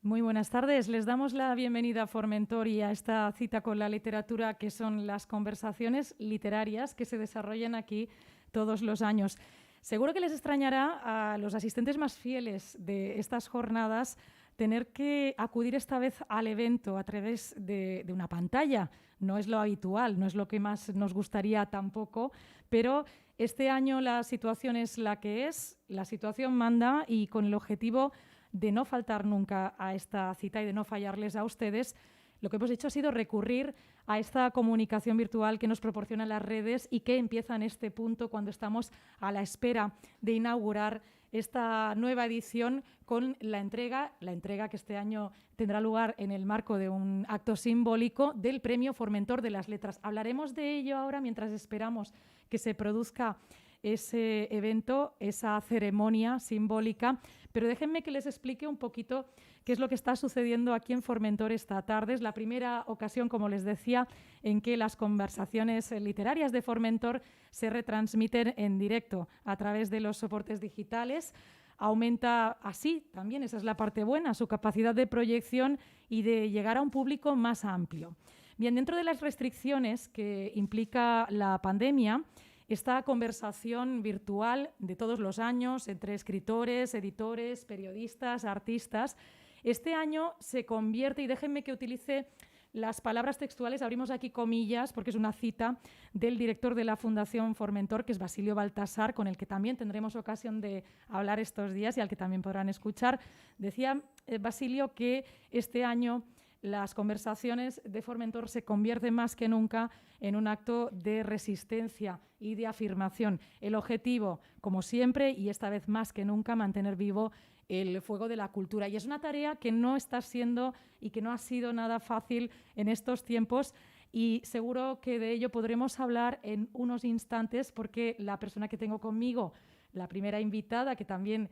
Muy buenas tardes. Les damos la bienvenida a Formentor y a esta cita con la literatura, que son las conversaciones literarias que se desarrollan aquí todos los años. Seguro que les extrañará a los asistentes más fieles de estas jornadas tener que acudir esta vez al evento a través de una pantalla. No es lo habitual, no es lo que más nos gustaría tampoco, pero este año la situación es la que es, la situación manda, y con el objetivo de no faltar nunca a esta cita y de no fallarles a ustedes, lo que hemos hecho ha sido recurrir a esta comunicación virtual que nos proporcionan las redes y que empieza en este punto cuando estamos a la espera de inaugurar esta nueva edición con la entrega que este año tendrá lugar en el marco de un acto simbólico del Premio Formentor de las Letras. Hablaremos de ello ahora mientras esperamos que se produzca ese evento, esa ceremonia simbólica, pero déjenme que les explique un poquito qué es lo que está sucediendo aquí en Formentor esta tarde. Es la primera ocasión, como les decía, en que las conversaciones literarias de Formentor se retransmiten en directo a través de los soportes digitales. Aumenta así también, esa es la parte buena, su capacidad de proyección y de llegar a un público más amplio. Bien, dentro de las restricciones que implica la pandemia, esta conversación virtual de todos los años entre escritores, editores, periodistas, artistas, este año se convierte, y déjenme que utilice las palabras textuales, abrimos aquí comillas porque es una cita del director de la Fundación Formentor, que es Basilio Baltasar, con el que también tendremos ocasión de hablar estos días y al que también podrán escuchar. Decía Basilio que este año las conversaciones de Formentor se convierten más que nunca en un acto de resistencia y de afirmación. El objetivo, como siempre, y esta vez más que nunca, mantener vivo el fuego de la cultura. Y es una tarea que no está siendo y que no ha sido nada fácil en estos tiempos, y seguro que de ello podremos hablar en unos instantes, porque la persona que tengo conmigo, la primera invitada, que también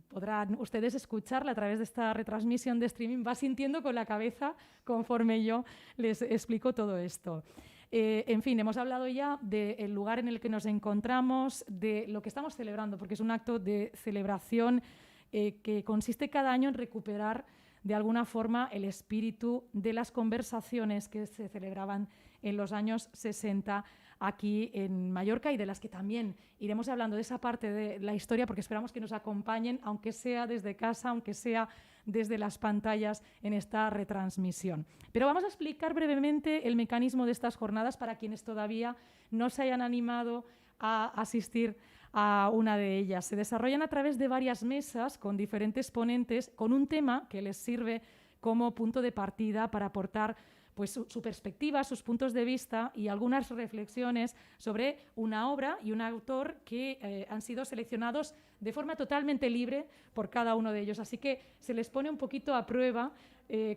podrán ustedes escucharla a través de esta retransmisión de streaming, va sintiendo con la cabeza conforme yo les explico todo esto. En fin, hemos hablado ya del lugar en el que nos encontramos, de lo que estamos celebrando, porque es un acto de celebración que consiste cada año en recuperar de alguna forma el espíritu de las conversaciones que se celebraban en los años 60 aquí en Mallorca, y de las que también iremos hablando de esa parte de la historia, porque esperamos que nos acompañen, aunque sea desde casa, aunque sea desde las pantallas, en esta retransmisión. Pero vamos a explicar brevemente el mecanismo de estas jornadas para quienes todavía no se hayan animado a asistir a una de ellas. Se desarrollan a través de varias mesas con diferentes ponentes, con un tema que les sirve como punto de partida para aportar pues su perspectiva, sus puntos de vista y algunas reflexiones sobre una obra y un autor que han sido seleccionados de forma totalmente libre por cada uno de ellos. Así que se les pone un poquito a prueba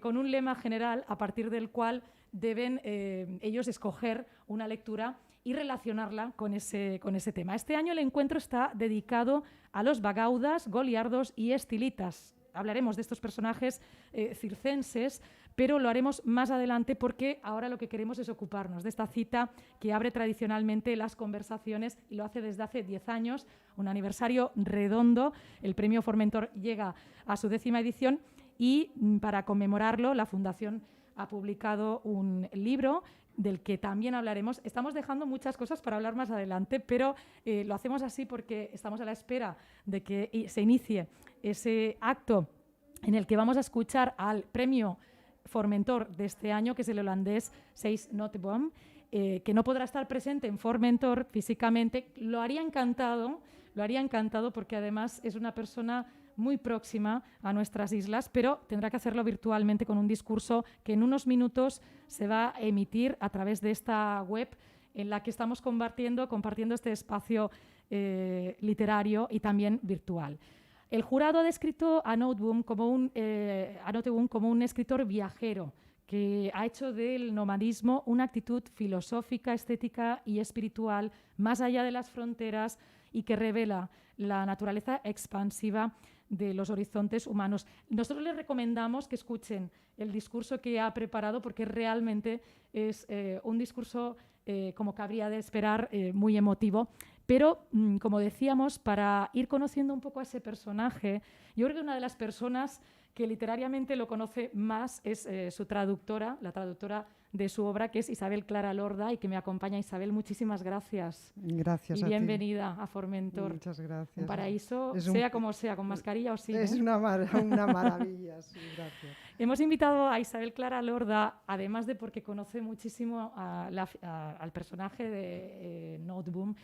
con un lema general a partir del cual deben ellos escoger una lectura y relacionarla con ese tema. Este año el encuentro está dedicado a los bagaudas, goliardos y estilitas. Hablaremos de estos personajes circenses, pero lo haremos más adelante, porque ahora lo que queremos es ocuparnos de esta cita que abre tradicionalmente las conversaciones, y lo hace desde hace 10 años, un aniversario redondo. El Premio Formentor llega a su 10ª edición y para conmemorarlo la Fundación ha publicado un libro del que también hablaremos. Estamos dejando muchas cosas para hablar más adelante, pero lo hacemos así porque estamos a la espera de que se inicie ese acto en el que vamos a escuchar al premio Formentor de este año, que es el holandés Seis Noteboom, que no podrá estar presente en Formentor físicamente. Lo haría encantado porque además es una persona muy próxima a nuestras islas, pero tendrá que hacerlo virtualmente con un discurso que en unos minutos se va a emitir a través de esta web en la que estamos compartiendo este espacio literario y también virtual. El jurado ha descrito a Noteboom como un escritor viajero, que ha hecho del nomadismo una actitud filosófica, estética y espiritual más allá de las fronteras, y que revela la naturaleza expansiva de los horizontes humanos. Nosotros les recomendamos que escuchen el discurso que ha preparado, porque realmente es un discurso, como cabría de esperar, muy emotivo. Pero, como decíamos, para ir conociendo un poco a ese personaje, yo creo que una de las personas que literariamente lo conoce más es su traductora, la traductora de su obra, que es Isabel Clara Lorda, y que me acompaña. Isabel, muchísimas gracias. Gracias y a ti. bienvenida a Formentor. Muchas gracias. Un paraíso, Es sea como sea, con mascarilla o sin. Es una maravilla, sí, gracias. Hemos invitado a Isabel Clara Lorda, además de porque conoce muchísimo al personaje de Noteboom.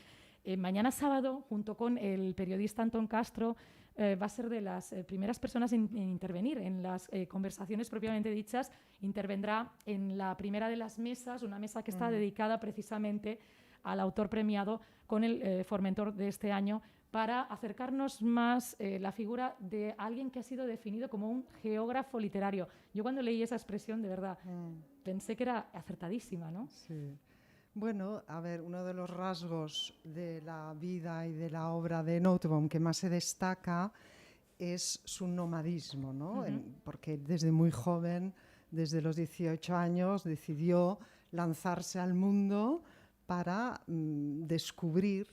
Mañana sábado, junto con el periodista Antón Castro, va a ser de las primeras personas en intervenir en las conversaciones propiamente dichas. Intervendrá en la primera de las mesas, una mesa que está dedicada precisamente al autor premiado con el Formentor de este año, para acercarnos más la figura de alguien que ha sido definido como un geógrafo literario. Yo cuando leí esa expresión, de verdad, pensé que era acertadísima, ¿no? Sí. Bueno, a ver, uno de los rasgos de la vida y de la obra de Nooteboom que más se destaca es su nomadismo, ¿no? Porque desde muy joven, desde los 18 años, decidió lanzarse al mundo para descubrir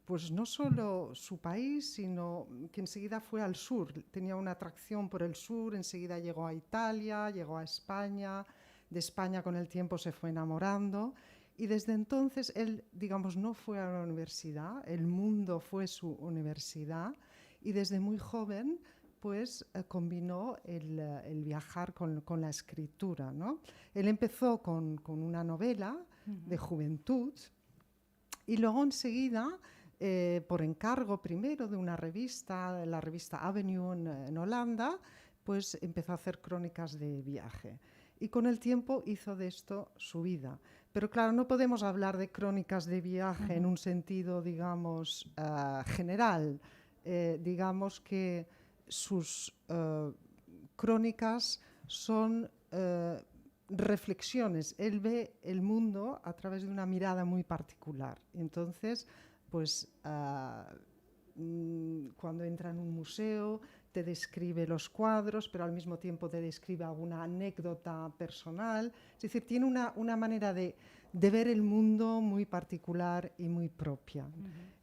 pues no solo su país, sino que enseguida fue al sur. Tenía una atracción por el sur, enseguida llegó a Italia, llegó a España. De España con el tiempo se fue enamorando y desde entonces él, digamos, no fue a la universidad, el mundo fue su universidad y desde muy joven pues combinó el viajar con la escritura, ¿no? Él empezó con una novela de juventud y luego enseguida, por encargo primero de una revista, la revista Avenue en Holanda, pues empezó a hacer crónicas de viaje. Y con el tiempo hizo de esto su vida. Pero claro, no podemos hablar de crónicas de viaje en un sentido, digamos, general. Digamos que sus crónicas son reflexiones. Él ve el mundo a través de una mirada muy particular. Entonces, pues cuando entra en un museo, te describe los cuadros, pero al mismo tiempo te describe alguna anécdota personal. Es decir, tiene una manera de ver el mundo muy particular y muy propia.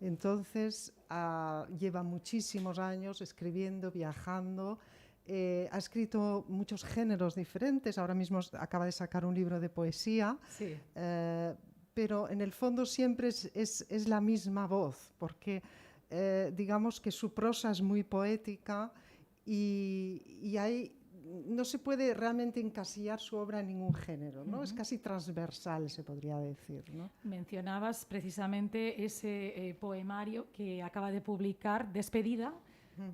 Entonces, lleva muchísimos años escribiendo, viajando. Ha escrito muchos géneros diferentes. Ahora mismo acaba de sacar un libro de poesía. Sí. Pero en el fondo siempre es la misma voz, porque digamos que su prosa es muy poética y no se puede realmente encasillar su obra en ningún género, ¿no? Es casi transversal, se podría decir, ¿no? Mencionabas precisamente ese poemario que acaba de publicar, Despedida,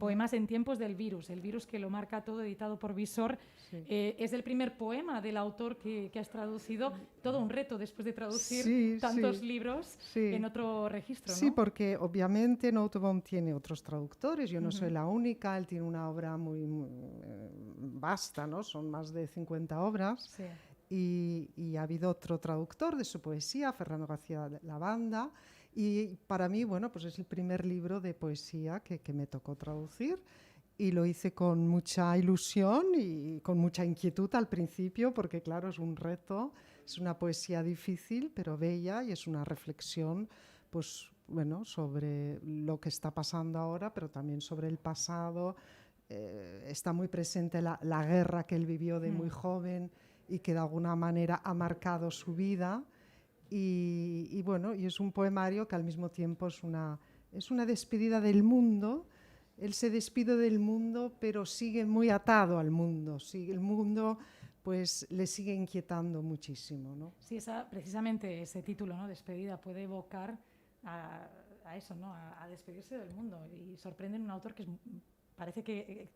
Poemas en tiempos del virus, el virus que lo marca todo, editado por Visor. Sí. Es el primer poema del autor que has traducido. Todo un reto después de traducir tantos libros en otro registro, ¿no? Sí, porque obviamente Nooteboom tiene otros traductores, yo no soy la única, él tiene una obra muy vasta, ¿no? Son más de 50 obras. Sí. Y ha habido otro traductor de su poesía, Fernando García Lavanda. Y para mí, bueno, pues es el primer libro de poesía que me tocó traducir y lo hice con mucha ilusión y con mucha inquietud al principio, porque claro, es un reto, es una poesía difícil, pero bella y es una reflexión, pues bueno, sobre lo que está pasando ahora, pero también sobre el pasado. Está muy presente la guerra que él vivió de muy joven y que de alguna manera ha marcado su vida. Y bueno, y es un poemario que al mismo tiempo es una despedida del mundo. Él se despide del mundo, pero sigue muy atado al mundo. El mundo pues le sigue inquietando muchísimo, ¿no? Sí, precisamente ese título, ¿no? Despedida, puede evocar a eso, ¿no? A despedirse del mundo. Y sorprende en un autor que parece que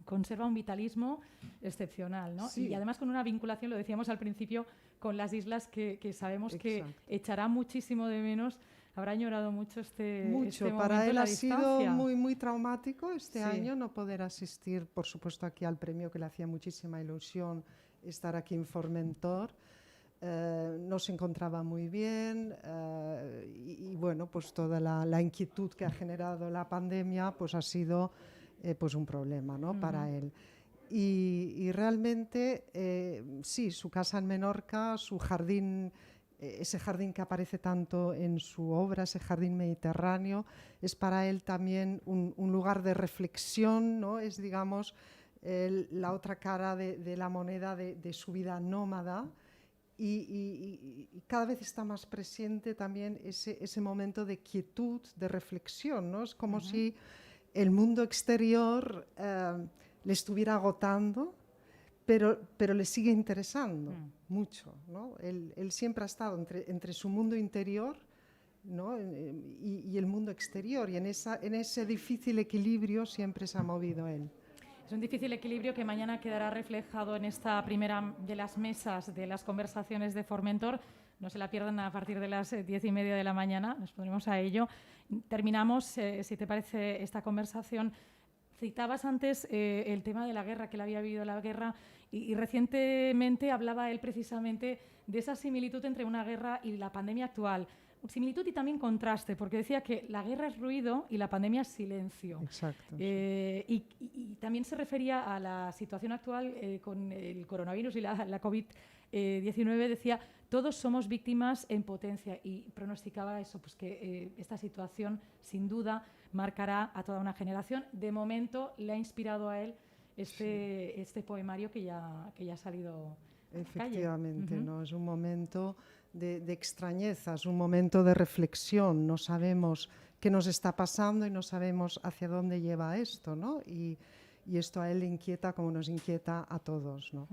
conserva un vitalismo excepcional, ¿no? Sí. Y además con una vinculación, lo decíamos al principio, con las islas que sabemos que echará muchísimo de menos. Habrá añorado mucho este momento. Para él ha sido muy, muy traumático este año no poder asistir, por supuesto, aquí al premio, que le hacía muchísima ilusión estar aquí en Formentor. No se encontraba muy bien y bueno, pues toda la inquietud que ha generado la pandemia pues ha sido pues un problema, ¿no? Para él. Y realmente, sí, su casa en Menorca, su jardín ese jardín que aparece tanto en su obra, ese jardín mediterráneo, es para él también un lugar de reflexión, ¿no? Es, digamos, la otra cara de la moneda de su vida nómada. Y cada vez está más presente también ese momento de quietud, de reflexión, ¿no? Es como si el mundo exterior le estuviera agotando, pero le sigue interesando mucho, ¿no? Él siempre ha estado entre su mundo interior, ¿no? y el mundo exterior, y en ese difícil equilibrio siempre se ha movido él. Es un difícil equilibrio que mañana quedará reflejado en esta primera de las mesas de las conversaciones de Formentor. No se la pierdan a partir de las 10:30 de la mañana, nos pondremos a ello. Terminamos, si te parece, esta conversación. Citabas antes el tema de la guerra, que él había vivido la guerra, y recientemente hablaba él precisamente de esa similitud entre una guerra y la pandemia actual. Similitud y también contraste, porque decía que la guerra es ruido y la pandemia es silencio. Exacto. Y también se refería a la situación actual con el coronavirus y la COVID-19, decía, todos somos víctimas en potencia, y pronosticaba eso, pues que esta situación sin duda marcará a toda una generación. De momento le ha inspirado a él este poemario que ya ha salido. Efectivamente, ¿no? Es un momento de extrañeza, es un momento de reflexión. No sabemos qué nos está pasando y no sabemos hacia dónde lleva esto, ¿no? Y esto a él le inquieta como nos inquieta a todos, ¿no?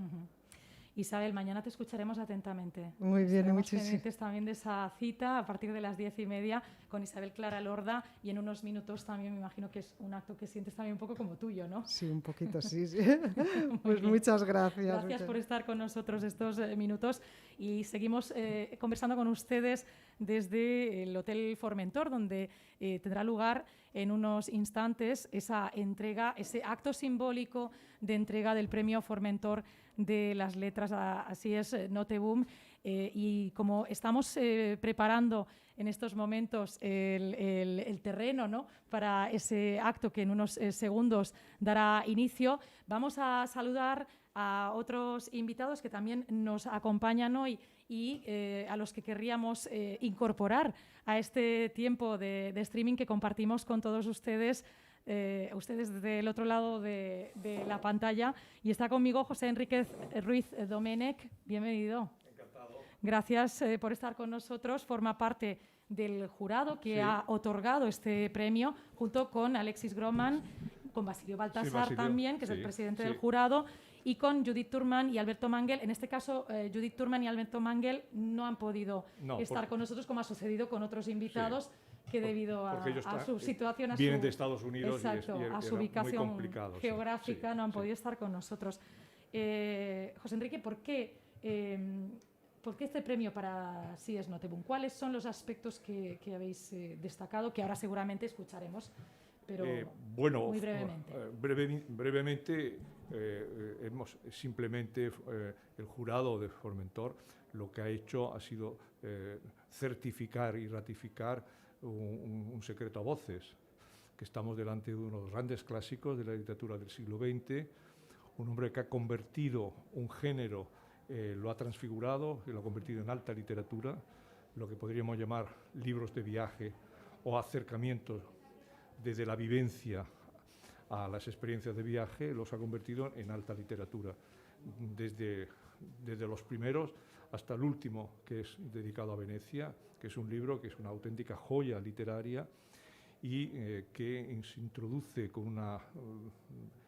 Isabel, mañana te escucharemos atentamente. Muy bien, estaremos pendientes también de esa cita a partir de las 10:30 con Isabel Clara Lorda, y en unos minutos también me imagino que es un acto que sientes también un poco como tuyo, ¿no? Sí, un poquito, sí. Pues muchas gracias. Gracias por estar con nosotros estos minutos, y seguimos conversando con ustedes desde el Hotel Formentor, donde tendrá lugar en unos instantes esa entrega, ese acto simbólico de entrega del Premio Formentor de las Letras, así es, Noteboom. Y como estamos preparando en estos momentos el terreno, ¿no?, para ese acto que en unos segundos dará inicio, vamos a saludar a otros invitados que también nos acompañan hoy y a los que querríamos incorporar a este tiempo de streaming que compartimos con todos ustedes. Ustedes desde el otro lado de la pantalla. Y está conmigo José Enríquez Ruiz Domenech. Bienvenido. Encantado. Gracias por estar con nosotros. Forma parte del jurado que ha otorgado este premio, junto con Alexis Groman, con Basilio Baltasar también, que es el presidente del jurado, y con Judith Thurman y Alberto Mangel. En este caso, Judith Thurman y Alberto Mangel no han podido estar con nosotros, como ha sucedido con otros invitados, que debido a su situación, vienen de Estados Unidos, exacto, y a su ubicación geográfica, no han podido sí. estar con nosotros. José Enrique, ¿por qué este premio para Sí es Noteboom? ¿Cuáles son los aspectos que habéis destacado, que ahora seguramente escucharemos, pero bueno, muy brevemente? Brevemente, hemos simplemente el jurado de Formentor lo que ha hecho ha sido certificar y ratificar un secreto a voces, que estamos delante de uno de los grandes clásicos de la literatura del siglo XX, un hombre que ha convertido un género, lo ha transfigurado y lo ha convertido en alta literatura, lo que podríamos llamar libros de viaje o acercamientos desde la vivencia a las experiencias de viaje, los ha convertido en alta literatura, desde los primeros hasta el último, que es dedicado a Venecia, que es un libro que es una auténtica joya literaria y que se introduce con una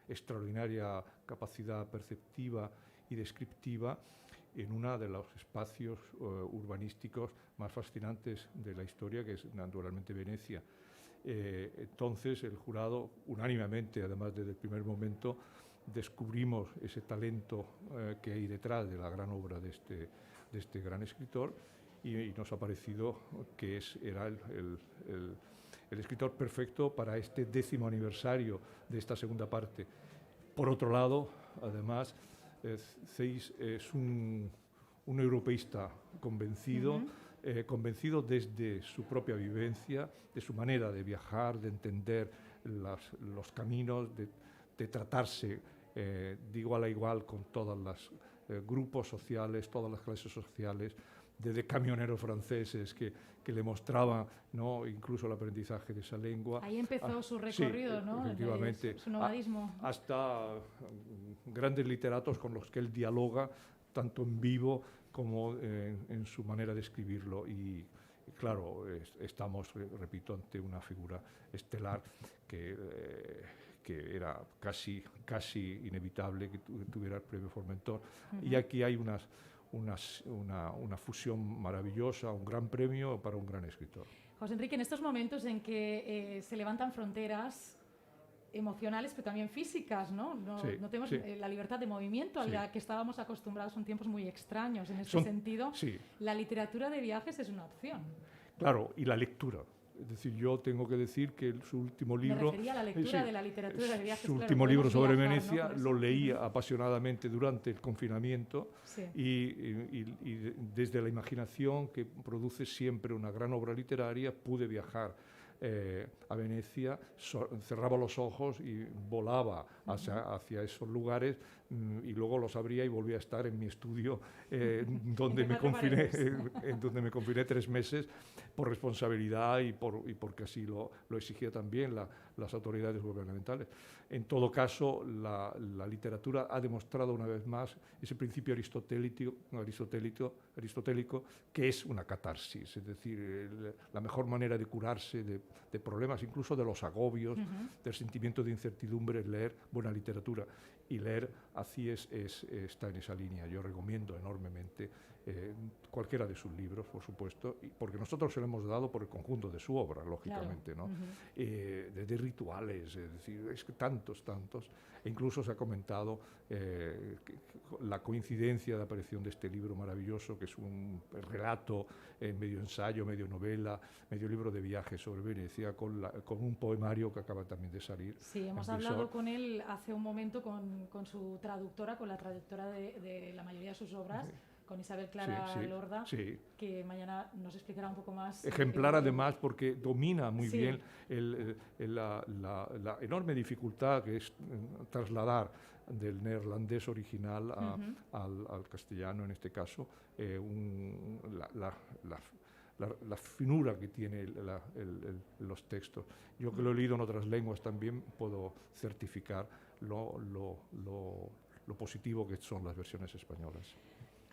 extraordinaria capacidad perceptiva y descriptiva en uno de los espacios urbanísticos más fascinantes de la historia, que es naturalmente Venecia. Entonces el jurado, unánimemente, además desde el primer momento, descubrimos ese talento que hay detrás de la gran obra de este gran escritor, y nos ha parecido que era el escritor perfecto para este 10º aniversario de esta segunda parte. Por otro lado, además, Ceís es un europeísta convencido, convencido desde su propia vivencia, de su manera de viajar, de entender los caminos, de tratarse de igual a igual con todos los grupos sociales, todas las clases sociales, de camioneros franceses que le mostraban, ¿no?, incluso el aprendizaje de esa lengua. Ahí empezó su recorrido, sí, ¿no? Efectivamente. Su nomadismo. Hasta grandes literatos con los que él dialoga, tanto en vivo como en su manera de escribirlo. Y claro, estamos, repito, ante una figura estelar que era casi inevitable que tuviera el premio Formentor. Y aquí hay una fusión maravillosa, un gran premio para un gran escritor. José Enrique, en estos momentos en que se levantan fronteras emocionales, pero también físicas, ¿no? No tenemos la libertad de movimiento a la que estábamos acostumbrados en tiempos muy extraños. En este sentido, la literatura de viajes es una opción. Claro, y la lectura. Es decir, yo tengo que decir que su último libro... Me refería a la lectura de la literatura de viajes. Su último libro sobre Venecia, ¿no?, lo leí apasionadamente durante el confinamiento y desde la imaginación, que produce siempre una gran obra literaria, pude viajar a Venecia, cerraba los ojos y volaba hacia esos lugares, y luego los abría y volvía a estar en mi estudio donde me confiné 3 meses por responsabilidad y porque así lo exigía también las autoridades gubernamentales. En todo caso, la literatura ha demostrado una vez más ese principio aristotélico, que es una catarsis, es decir, la mejor manera de curarse de problemas, incluso de los agobios, del sentimiento de incertidumbre, es leer buena literatura. Y leer así está en esa línea. Yo recomiendo enormemente cualquiera de sus libros, por supuesto, porque nosotros se lo hemos dado por el conjunto de su obra, lógicamente, ¿no? De rituales, es decir, es que tantos, e incluso se ha comentado la coincidencia de aparición de este libro maravilloso, que es un relato, medio ensayo, medio novela, medio libro de viajes sobre Venecia, con un poemario que acaba también de salir. Sí, hemos hablado con él hace un momento con su traductora, con la traductora de la mayoría de sus obras, con Isabel Clara Lorda, que mañana nos explicará un poco más. Ejemplar además, porque domina muy bien la enorme dificultad que es trasladar del neerlandés original al castellano, en este caso, la finura que tiene los textos. Yo que lo he leído en otras lenguas también puedo certificar lo positivo que son las versiones españolas.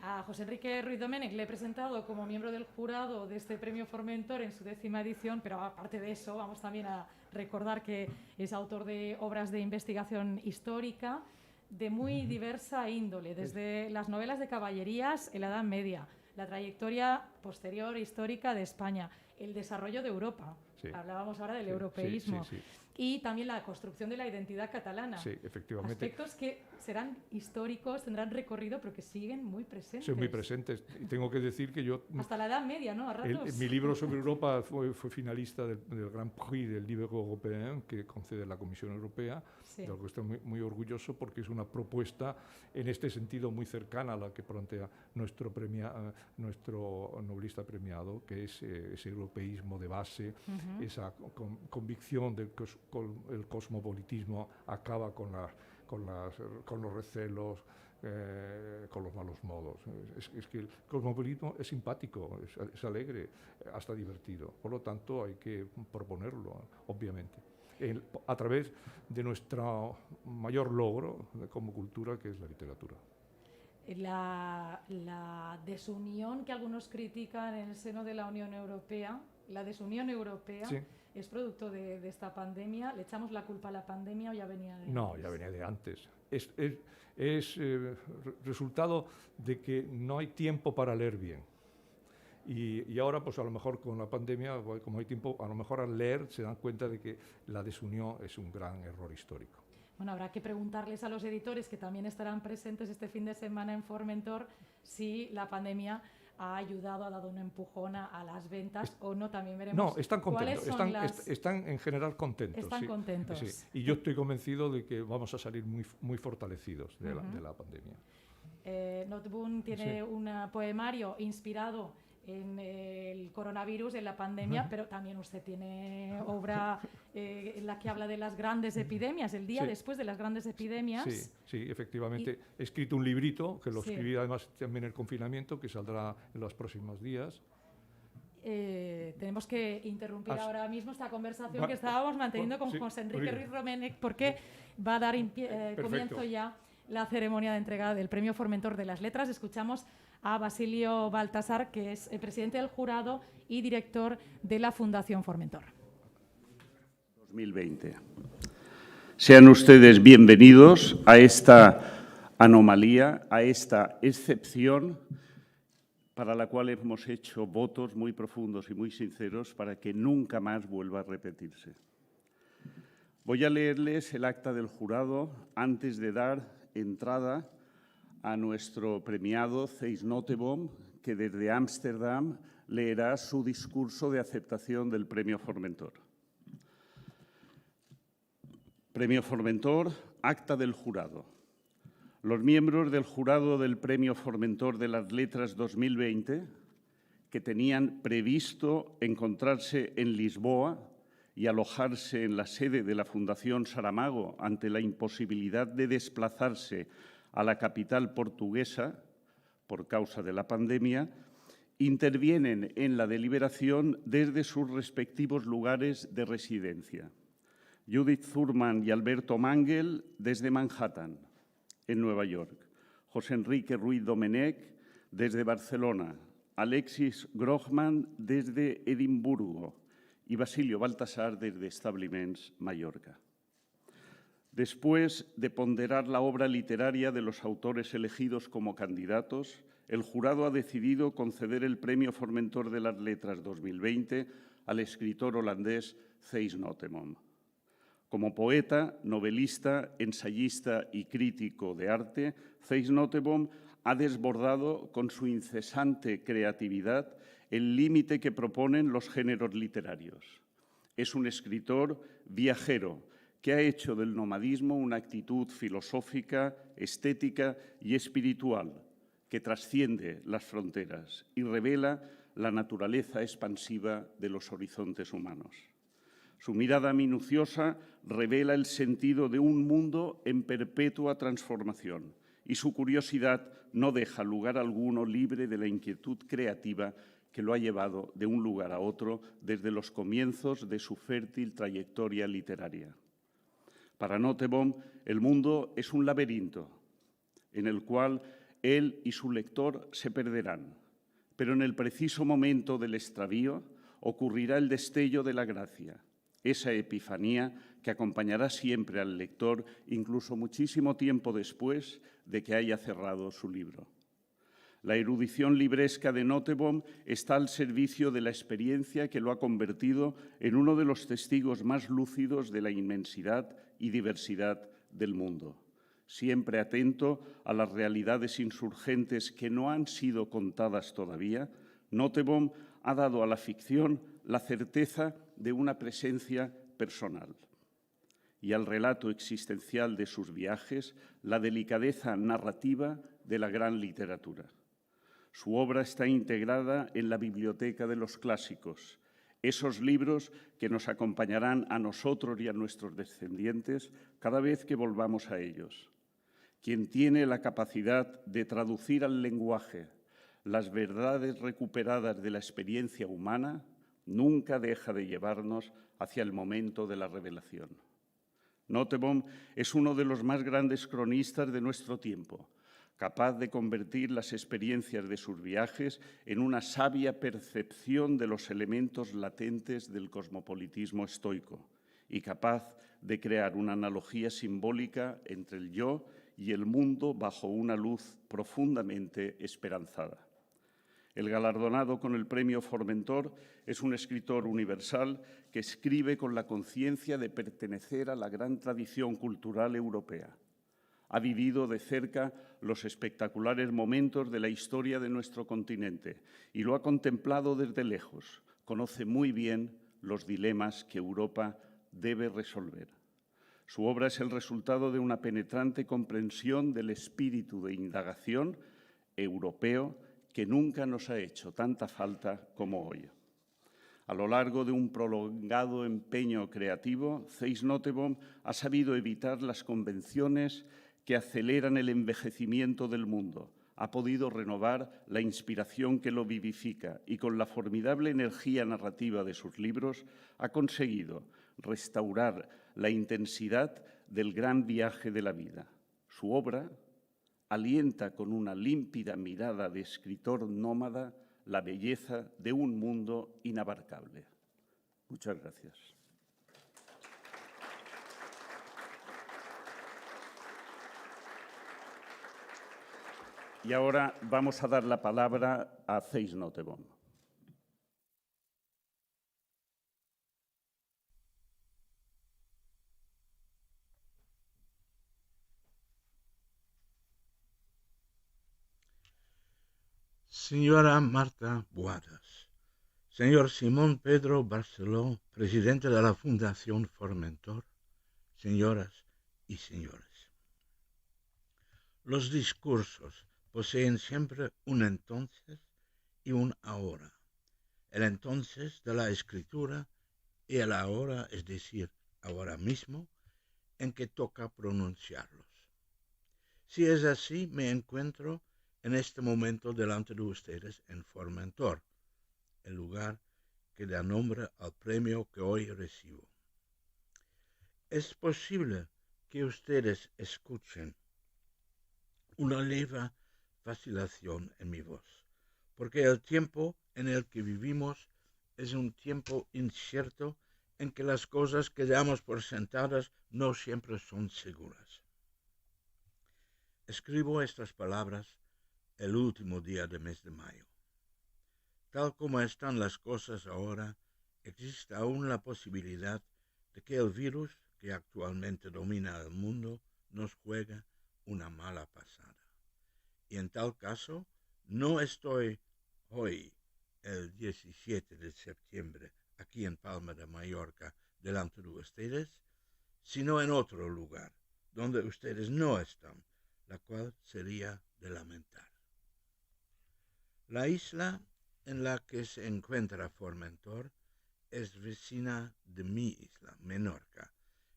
A José Enrique Ruiz Domènech le he presentado como miembro del jurado de este premio Formentor en su 10ª edición, pero aparte de eso vamos también a recordar que es autor de obras de investigación histórica de muy diversa índole, desde las novelas de caballerías en la Edad Media, la trayectoria posterior histórica de España, el desarrollo de Europa, hablábamos ahora del europeísmo, y también la construcción de la identidad catalana. Sí, efectivamente. Aspectos que serán históricos, tendrán recorrido, pero que siguen muy presentes. Son muy presentes. Y tengo que decir que yo... Hasta la Edad Media, ¿no? A ratos. Mi libro sobre Europa fue finalista del Grand Prix del Livre Européen que concede la Comisión Europea, de lo que estoy muy orgulloso, porque es una propuesta en este sentido muy cercana a la que plantea nuestro novelista premiado, que es ese europeísmo de base, esa convicción de que el cosmopolitismo acaba con los recelos, con los malos modos. Es que el cosmopolitismo es simpático, es alegre, hasta divertido. Por lo tanto, hay que proponerlo, obviamente, a través de nuestro mayor logro como cultura, que es la literatura. La desunión que algunos critican en el seno de la Unión Europea, la desunión europea, ¿es producto de esta pandemia? ¿Le echamos la culpa a la pandemia o ya venía de antes? No, ya venía de antes. Es resultado de que no hay tiempo para leer bien. Y ahora, pues a lo mejor con la pandemia, como hay tiempo, a lo mejor al leer se dan cuenta de que la desunión es un gran error histórico. Bueno, habrá que preguntarles a los editores, que también estarán presentes este fin de semana en Formentor, si la pandemia ha ayudado, ha dado un empujón a las ventas o no. También veremos. No, están contentos, están en general contentos. Están contentos. Sí. Y yo estoy convencido de que vamos a salir muy fortalecidos de la pandemia. Noteboom tiene un poemario inspirado en el coronavirus, en la pandemia, pero también usted tiene obra en la que habla de las grandes epidemias, el día después de las grandes epidemias. Sí, efectivamente. He escrito un librito, que lo escribí además también en el confinamiento, que saldrá en los próximos días. Tenemos que interrumpir ahora mismo esta conversación que estábamos manteniendo con José Enrique Ruiz Domenech, porque va a dar comienzo ya la ceremonia de entrega del Premio Formentor de las Letras. Escuchamos a Basilio Baltasar, que es el presidente del jurado y director de la Fundación Formentor. 2020. Sean ustedes bienvenidos a esta anomalía, a esta excepción para la cual hemos hecho votos muy profundos y muy sinceros para que nunca más vuelva a repetirse. Voy a leerles el acta del jurado antes de dar entrada a nuestro premiado Thijs Notteboom, que desde Ámsterdam leerá su discurso de aceptación del Premio Formentor. Premio Formentor, acta del jurado. Los miembros del jurado del Premio Formentor de las Letras 2020, que tenían previsto encontrarse en Lisboa y alojarse en la sede de la Fundación Saramago ante la imposibilidad de desplazarse a la capital portuguesa por causa de la pandemia, intervienen en la deliberación desde sus respectivos lugares de residencia. Judith Thurman y Alberto Mangel desde Manhattan, en Nueva York. José Enrique Ruiz Domenech desde Barcelona. Alexis Grohman desde Edimburgo y Basilio Baltasar desde Establiments, Mallorca. Después de ponderar la obra literaria de los autores elegidos como candidatos, el jurado ha decidido conceder el Premio Formentor de las Letras 2020 al escritor holandés Thijs Notteboom. Como poeta, novelista, ensayista y crítico de arte, Thijs Notteboom ha desbordado con su incesante creatividad el límite que proponen los géneros literarios. Es un escritor viajero que ha hecho del nomadismo una actitud filosófica, estética y espiritual que trasciende las fronteras y revela la naturaleza expansiva de los horizontes humanos. Su mirada minuciosa revela el sentido de un mundo en perpetua transformación y su curiosidad no deja lugar alguno libre de la inquietud creativa que lo ha llevado de un lugar a otro desde los comienzos de su fértil trayectoria literaria. Para Notteboom, el mundo es un laberinto en el cual él y su lector se perderán, pero en el preciso momento del extravío ocurrirá el destello de la gracia, esa epifanía que acompañará siempre al lector, incluso muchísimo tiempo después de que haya cerrado su libro. La erudición libresca de Notteboom está al servicio de la experiencia que lo ha convertido en uno de los testigos más lúcidos de la inmensidad y diversidad del mundo. Siempre atento a las realidades insurgentes que no han sido contadas todavía, Notteboom ha dado a la ficción la certeza de una presencia personal y al relato existencial de sus viajes la delicadeza narrativa de la gran literatura. Su obra está integrada en la biblioteca de los clásicos, esos libros que nos acompañarán a nosotros y a nuestros descendientes cada vez que volvamos a ellos. Quien tiene la capacidad de traducir al lenguaje las verdades recuperadas de la experiencia humana nunca deja de llevarnos hacia el momento de la revelación. Notteboom es uno de los más grandes cronistas de nuestro tiempo, capaz de convertir las experiencias de sus viajes en una sabia percepción de los elementos latentes del cosmopolitismo estoico y capaz de crear una analogía simbólica entre el yo y el mundo bajo una luz profundamente esperanzada. El galardonado con el Premio Formentor es un escritor universal que escribe con la conciencia de pertenecer a la gran tradición cultural europea. Ha vivido de cerca los espectaculares momentos de la historia de nuestro continente y lo ha contemplado desde lejos. Conoce muy bien los dilemas que Europa debe resolver. Su obra es el resultado de una penetrante comprensión del espíritu de indagación europeo que nunca nos ha hecho tanta falta como hoy. A lo largo de un prolongado empeño creativo, Cees Nottebohm ha sabido evitar las convenciones que aceleran el envejecimiento del mundo. Ha podido renovar la inspiración que lo vivifica y con la formidable energía narrativa de sus libros ha conseguido restaurar la intensidad del gran viaje de la vida. Su obra alienta con una límpida mirada de escritor nómada la belleza de un mundo inabarcable. Muchas gracias. Y ahora vamos a dar la palabra a Cees Nottebohm. Señora Marta Boadas, señor Simón Pedro Barceló, presidente de la Fundación Formentor, señoras y señores. Los discursos poseen siempre un entonces y un ahora. El entonces de la escritura y el ahora, es decir, ahora mismo, en que toca pronunciarlos. Si es así, me encuentro en este momento delante de ustedes en Formentor, el lugar que da nombre al premio que hoy recibo. Es posible que ustedes escuchen una leve vacilación en mi voz, porque el tiempo en el que vivimos es un tiempo incierto en que las cosas que damos por sentadas no siempre son seguras. Escribo estas palabras el último día del mes de mayo. Tal como están las cosas ahora, existe aún la posibilidad de que el virus que actualmente domina el mundo nos juegue una mala pasada. Y en tal caso, no estoy hoy, el 17 de septiembre, aquí en Palma de Mallorca, delante de ustedes, sino en otro lugar, donde ustedes no están, la cual sería de lamentar. La isla en la que se encuentra Formentor es vecina de mi isla, Menorca,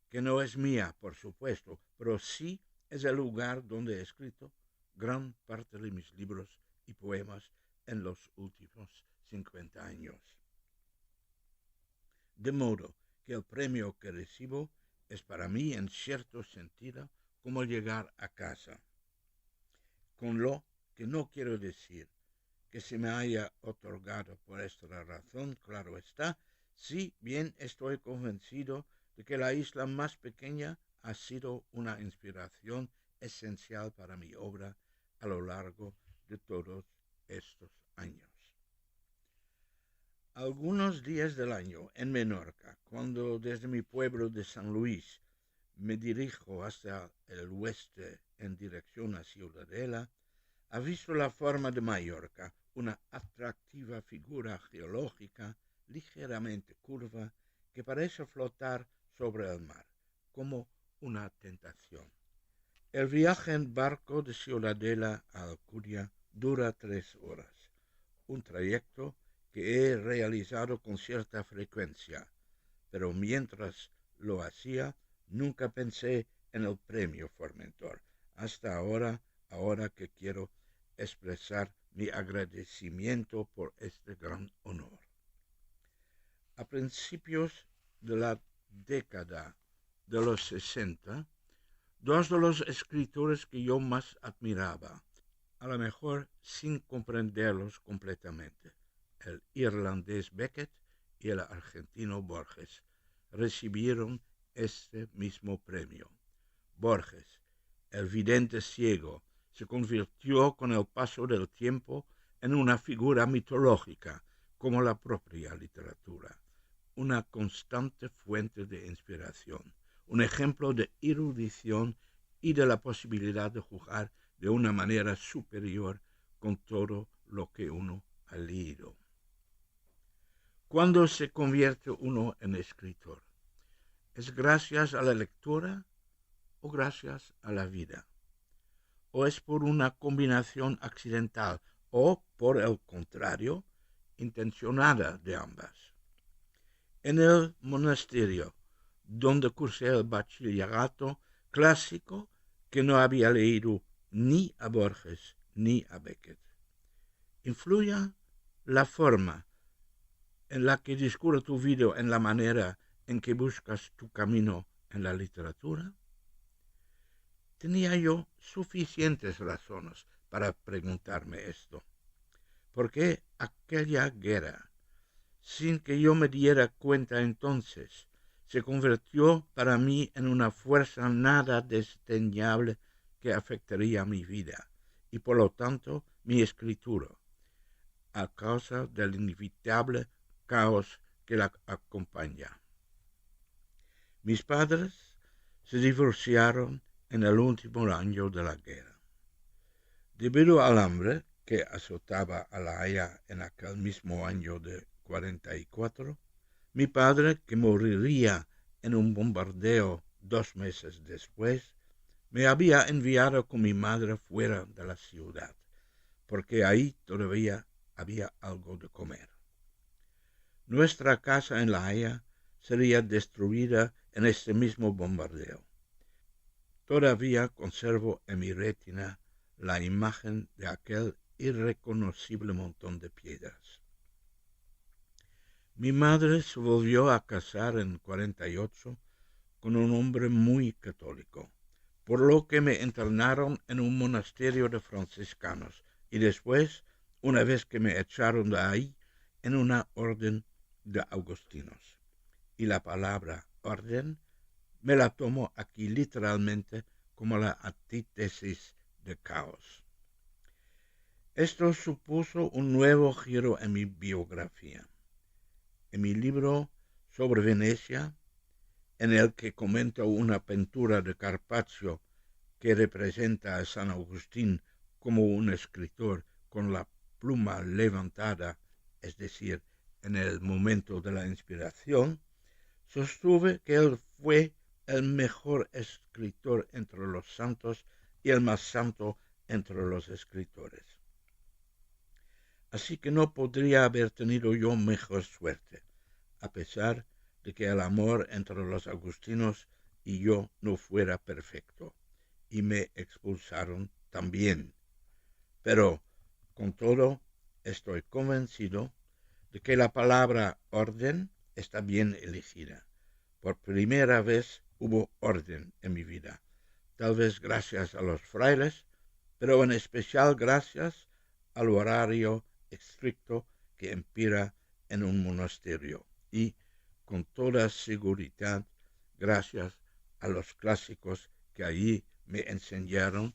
que no es mía, por supuesto, pero sí es el lugar donde he escrito gran parte de mis libros y poemas en los últimos 50 años. De modo que el premio que recibo es para mí, en cierto sentido, como llegar a casa. Con lo que no quiero decir que se me haya otorgado por esta razón, claro está, si bien estoy convencido de que la isla más pequeña ha sido una inspiración esencial para mi obra a lo largo de todos estos años. Algunos días del año en Menorca, cuando desde mi pueblo de San Luis me dirijo hacia el oeste en dirección a Ciudadela, ha visto la forma de Mallorca, una atractiva figura geológica ligeramente curva que parece flotar sobre el mar, como una tentación. El viaje en barco de Ciudadela a Alcudia dura 3 horas, un trayecto que he realizado con cierta frecuencia, pero mientras lo hacía nunca pensé en el premio Formentor, hasta ahora que quiero expresar mi agradecimiento por este gran honor. A principios de la década de los 60, dos de los escritores que yo más admiraba, a lo mejor sin comprenderlos completamente, el irlandés Beckett y el argentino Borges, recibieron este mismo premio. Borges, el vidente ciego, se convirtió con el paso del tiempo en una figura mitológica, como la propia literatura, una constante fuente de inspiración, un ejemplo de erudición y de la posibilidad de jugar de una manera superior con todo lo que uno ha leído. ¿Cuándo se convierte uno en escritor? ¿Es gracias a la lectura o gracias a la vida? ¿O es por una combinación accidental o, por el contrario, intencionada de ambas. En el monasterio, donde cursé el bachillerato clásico, que no había leído ni a Borges ni a Beckett. ¿Influye la forma en la que discurre tu vida en la manera en que buscas tu camino en la literatura? Tenía yo suficientes razones para preguntarme esto. ¿Por qué aquella guerra, sin que yo me diera cuenta entonces, se convirtió para mí en una fuerza nada desdeñable que afectaría mi vida y por lo tanto mi escritura, a causa del inevitable caos que la acompaña? Mis padres se divorciaron en el último año de la guerra. Debido al hambre que azotaba a La Haya en aquel mismo año de 44, mi padre, que moriría en un bombardeo 2 meses después, me había enviado con mi madre fuera de la ciudad, porque ahí todavía había algo de comer. Nuestra casa en La Haya sería destruida en este mismo bombardeo. Todavía conservo en mi retina la imagen de aquel irreconocible montón de piedras. Mi madre se volvió a casar en 48 con un hombre muy católico, por lo que me internaron en un monasterio de franciscanos y después, una vez que me echaron de ahí, en una orden de agustinos. Y la palabra orden me la tomo aquí literalmente como la antítesis de caos. Esto supuso un nuevo giro en mi biografía. En mi libro sobre Venecia, en el que comento una pintura de Carpaccio que representa a San Agustín como un escritor con la pluma levantada, es decir, en el momento de la inspiración, sostuve que él fue el mejor escritor entre los santos y el más santo entre los escritores. Así que no podría haber tenido yo mejor suerte, a pesar de que el amor entre los agustinos y yo no fuera perfecto, y me expulsaron también. Pero, con todo, estoy convencido de que la palabra orden está bien elegida. Por primera vez hubo orden en mi vida, tal vez gracias a los frailes, pero en especial gracias al horario estricto que impera en un monasterio y, con toda seguridad, gracias a los clásicos que allí me enseñaron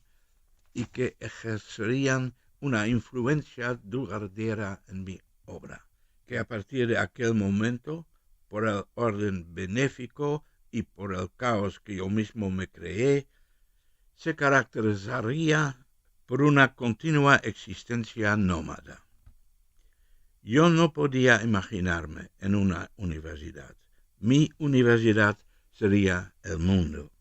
y que ejercerían una influencia duradera en mi obra, que a partir de aquel momento, por el orden benéfico y por el caos que yo mismo me creé, se caracterizaría por una continua existencia nómada. Yo no podía imaginarme en una universidad. Mi universidad sería el mundo.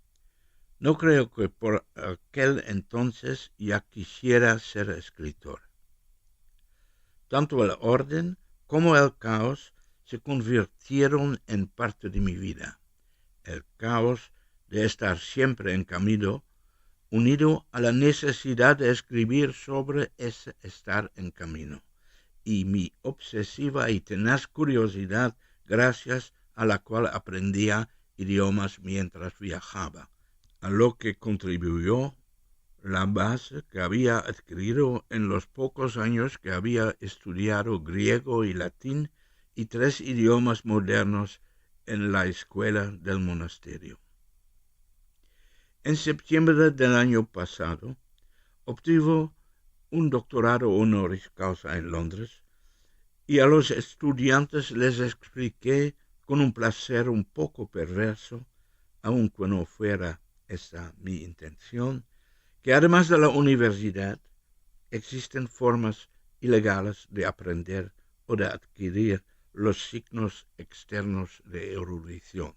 No creo que por aquel entonces ya quisiera ser escritor. Tanto el orden como el caos se convirtieron en parte de mi vida. El caos de estar siempre en camino, unido a la necesidad de escribir sobre ese estar en camino, y mi obsesiva y tenaz curiosidad, gracias a la cual aprendía idiomas mientras viajaba, a lo que contribuyó la base que había adquirido en los pocos años que había estudiado griego y latín y 3 idiomas modernos en la escuela del monasterio. En septiembre del año pasado, obtuvo un doctorado honoris causa en Londres, y a los estudiantes les expliqué con un placer un poco perverso, aunque no fuera esa mi intención, que además de la universidad existen formas ilegales de aprender o de adquirir los signos externos de erudición.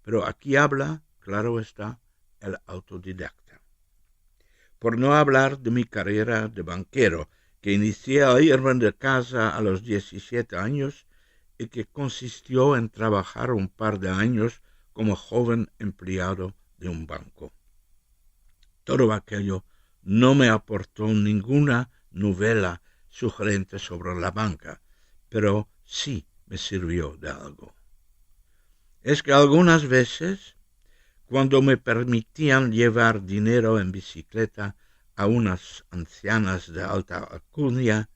Pero aquí habla, claro está, el autodidacta. Por no hablar de mi carrera de banquero, que inicié a irme de casa a los 17 años y que consistió en trabajar un par de años como joven empleado de un banco. Todo aquello no me aportó ninguna novela sugerente sobre la banca, pero sí me sirvió de algo. Es que algunas veces, cuando me permitían llevar dinero en bicicleta a unas ancianas de alta alcurnia,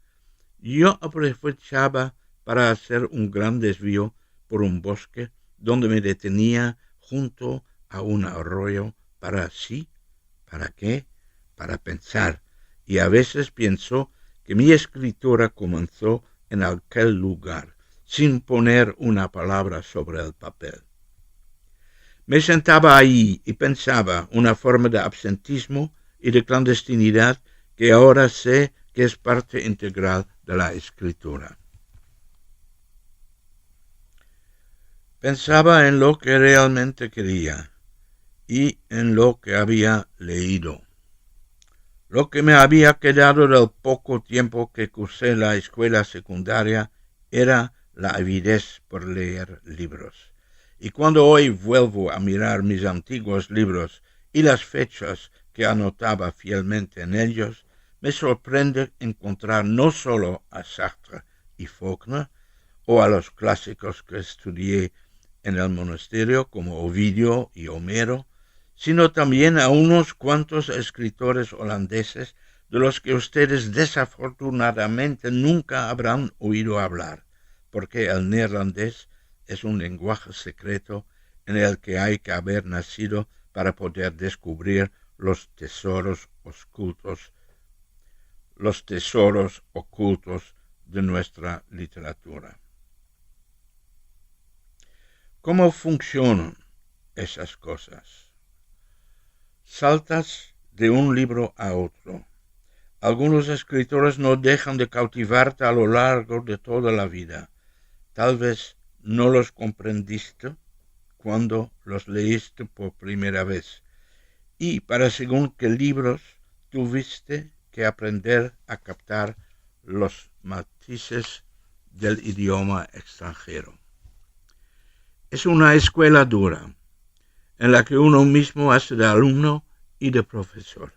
yo aprovechaba para hacer un gran desvío por un bosque donde me detenía junto a un arroyo ¿para qué? Para pensar, y a veces pienso que mi escritura comenzó en aquel lugar, sin poner una palabra sobre el papel. Me sentaba ahí y pensaba, una forma de absentismo y de clandestinidad que ahora sé que es parte integral de la escritura. Pensaba en lo que realmente quería y en lo que había leído. Lo que me había quedado del poco tiempo que cursé la escuela secundaria era la avidez por leer libros. Y cuando hoy vuelvo a mirar mis antiguos libros y las fechas que anotaba fielmente en ellos, me sorprende encontrar no solo a Sartre y Faulkner, o a los clásicos que estudié en el monasterio como Ovidio y Homero, sino también a unos cuantos escritores holandeses de los que ustedes desafortunadamente nunca habrán oído hablar, porque el neerlandés es un lenguaje secreto en el que hay que haber nacido para poder descubrir los tesoros ocultos de nuestra literatura. ¿Cómo funcionan esas cosas? Saltas de un libro a otro. Algunos escritores no dejan de cautivarte a lo largo de toda la vida. Tal vez no los comprendiste cuando los leíste por primera vez. Y para según qué libros tuviste que aprender a captar los matices del idioma extranjero. Es una escuela dura, en la que uno mismo hace de alumno y de profesor.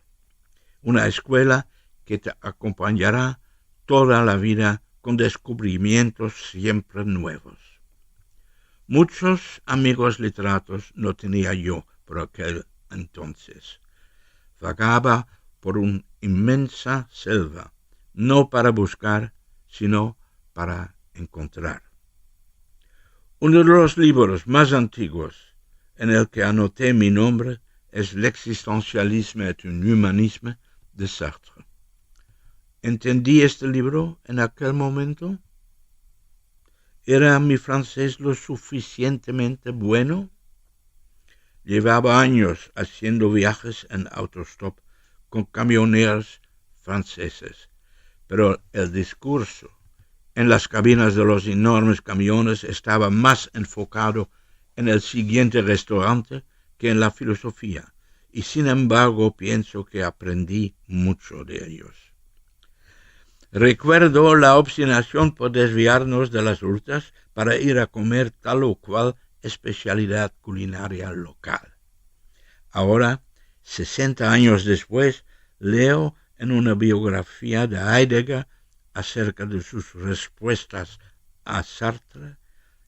Una escuela que te acompañará toda la vida con descubrimientos siempre nuevos. Muchos amigos literatos no tenía yo por aquel entonces. Vagaba por una inmensa selva, no para buscar, sino para encontrar. Uno de los libros más antiguos en el que anoté mi nombre es L'existentialisme et un humanisme de Sartre. ¿Entendí este libro en aquel momento? ¿Era mi francés lo suficientemente bueno? Llevaba años haciendo viajes en autostop con camioneros franceses, pero el discurso en las cabinas de los enormes camiones estaba más enfocado en el siguiente restaurante que en la filosofía, y sin embargo pienso que aprendí mucho de ellos. Recuerdo la obstinación por desviarnos de las rutas para ir a comer tal o cual especialidad culinaria local. Ahora, 60 años después, leo en una biografía de Heidegger acerca de sus respuestas a Sartre,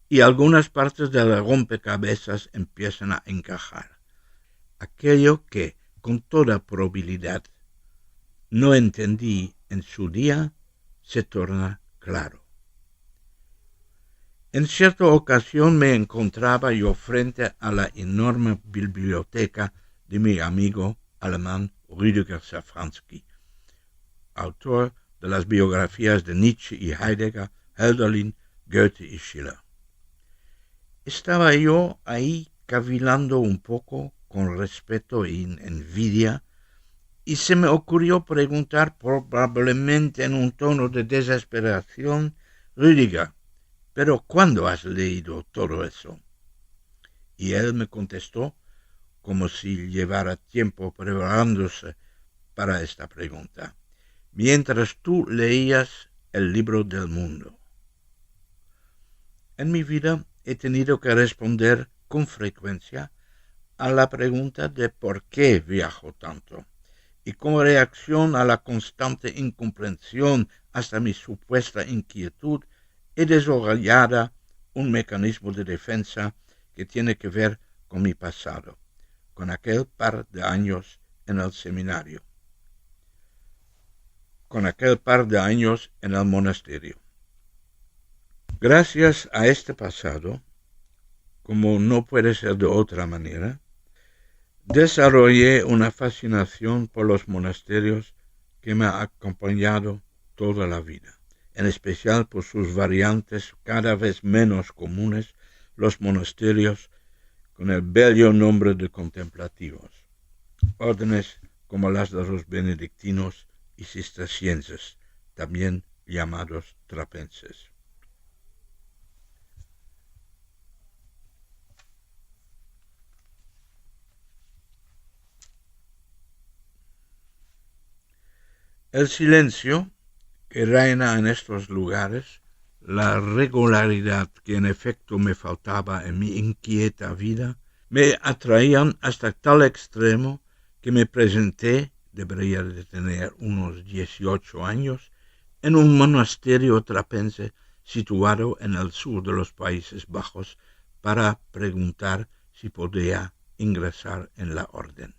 y algunas partes del rompecabezas empiezan a encajar. Aquello que, con toda probabilidad, no entendí en su día, se torna claro. En cierta ocasión me encontraba yo frente a la enorme biblioteca de mi amigo alemán Rüdiger Safransky, autor de las biografías de Nietzsche y Heidegger, Hölderlin, Goethe y Schiller. Estaba yo ahí cavilando un poco con respeto y envidia, y se me ocurrió preguntar, probablemente en un tono de desesperación: Rüdiger, ¿pero cuándo has leído todo eso? Y él me contestó, como si llevara tiempo preparándose para esta pregunta: mientras tú leías el libro del mundo. En mi vida he tenido que responder con frecuencia a la pregunta de por qué viajo tanto, y como reacción a la constante incomprensión hasta mi supuesta inquietud, he desarrollado un mecanismo de defensa que tiene que ver con mi pasado, con aquel par de años en el seminario, con aquel par de años en el monasterio. Gracias a este pasado, como no puede ser de otra manera, desarrollé una fascinación por los monasterios que me ha acompañado toda la vida, en especial por sus variantes cada vez menos comunes, los monasterios con el bello nombre de contemplativos, órdenes como las de los benedictinos y cistercienses, también llamados trapenses. El silencio que reina en estos lugares, la regularidad que en efecto me faltaba en mi inquieta vida, me atraían hasta tal extremo que me presenté, debería de tener unos 18 años, en un monasterio trapense situado en el sur de los Países Bajos para preguntar si podía ingresar en la orden.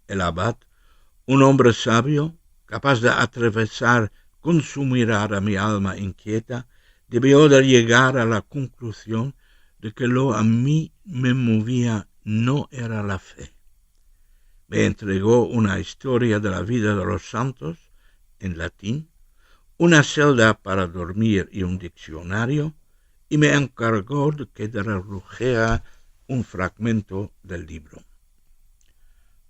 El abad, un hombre sabio, capaz de atravesar con su mirada mi alma inquieta, debió de llegar a la conclusión de que lo a mí me movía no era la fe. Me entregó una historia de la vida de los santos, en latín, una celda para dormir y un diccionario, y me encargó de que tradujera un fragmento del libro.